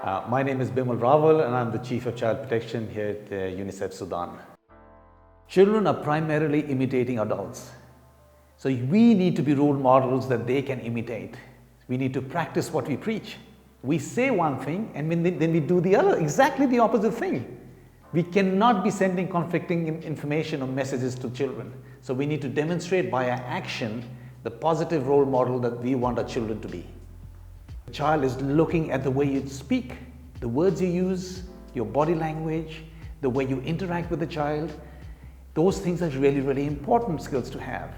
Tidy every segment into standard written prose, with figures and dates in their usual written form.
My name is Bimmal and I'm the Chief of Child Protection here at UNICEF Sudan. Children are primarily imitating adults. So we need to be role models that they can imitate. We need to practice what we preach. We say one thing and then we do the other, exactly the opposite thing. We cannot be sending conflicting information or messages to children. So we need to demonstrate by our action the positive role model that we want our children to be. The child is looking at the way you speak, the words you use, your body language, the way you interact with the child. Those things are really, really important skills to have.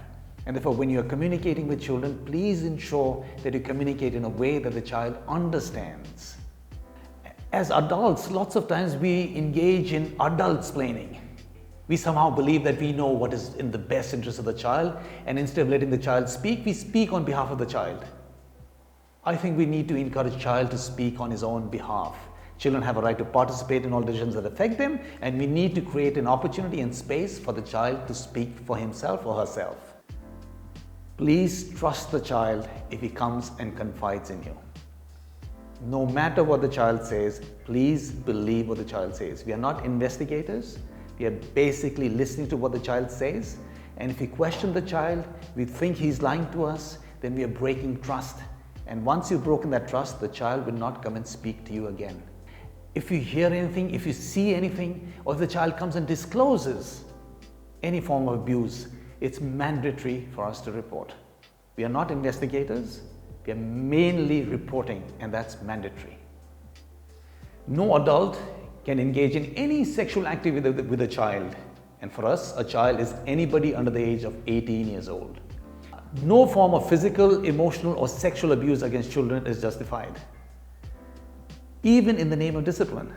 And therefore, when you're communicating with children, please ensure that you communicate in a way that the child understands. As adults, lots of times we engage in adult-splaining. We somehow believe that we know what is in the best interest of the child, and instead of letting the child speak, we speak on behalf of the child. I think we need to encourage child to speak on his own behalf. Children have a right to participate in all decisions that affect them, and we need to create an opportunity and space for the child to speak for himself or herself. Please trust the child if he comes and confides in you. No matter what the child says, please believe what the child says. We are not investigators. We are basically listening to what the child says. And if we question the child, we think he's lying to us, then we are breaking trust. And once you've broken that trust, the child will not come and speak to you again. If you hear anything, if you see anything, or if the child comes and discloses any form of abuse, it's mandatory for us to report. We are not investigators. We are mainly reporting, and that's mandatory. No adult can engage in any sexual activity with a child. And for us, a child is anybody under the age of 18 years old. No form of physical, emotional, or sexual abuse against children is justified, even in the name of discipline.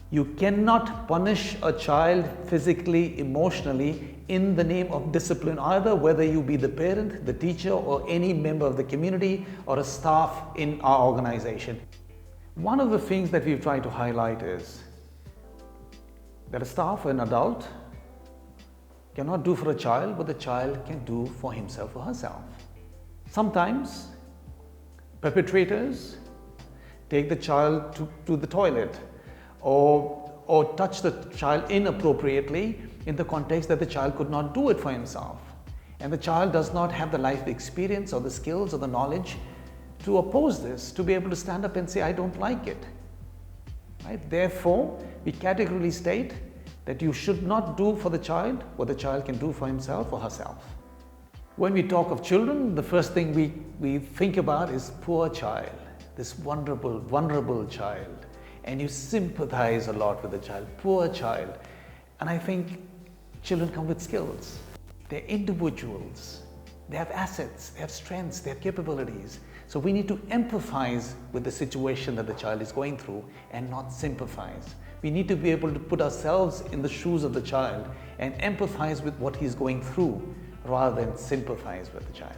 You cannot punish a child physically, emotionally in the name of discipline either, whether you be the parent, the teacher, or any member of the community or a staff in our organization. One of the things that we've tried to highlight is that a staff or an adult cannot do for a child what the child can do for himself or herself. Sometimes perpetrators take the child to the toilet or touch the child inappropriately in the context that the child could not do it for himself. And the child does not have the life experience or the skills or the knowledge to oppose this, to be able to stand up and say, I don't like it. Right? Therefore, we categorically state that you should not do for the child what the child can do for himself or herself. When we talk of children, the first thing we think about is poor child, this vulnerable child. And you sympathize a lot with the child, poor child. And I think children come with skills. They're individuals. They have assets, they have strengths, they have capabilities. So we need to empathize with the situation that the child is going through and not sympathize. We need to be able to put ourselves in the shoes of the child and empathize with what he's going through rather than sympathize with the child.